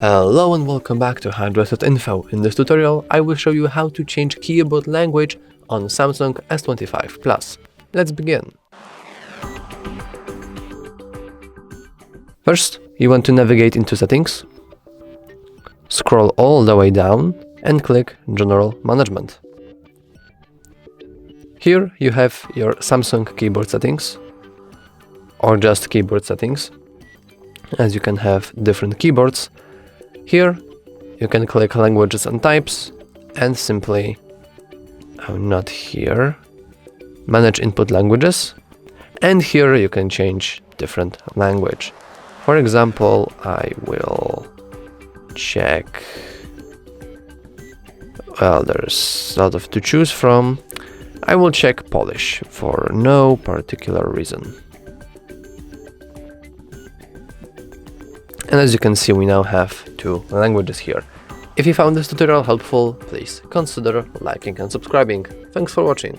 Hello and welcome back to HardReset.Info. In this tutorial, I will show you how to change keyboard language on Samsung S25 Plus. Let's begin. First, you want to navigate into Settings, scroll all the way down and click General Management. Here you have your Samsung keyboard settings, or just keyboard settings, as you can have different keyboards. Here, you can click Languages and Types, and simply, not here, Manage Input Languages, and here you can change different language. For example, I will check, there's a lot of to choose from. I will check Polish for no particular reason. And as you can see, we now have two languages here. If you found this tutorial helpful, please consider liking and subscribing. Thanks for watching.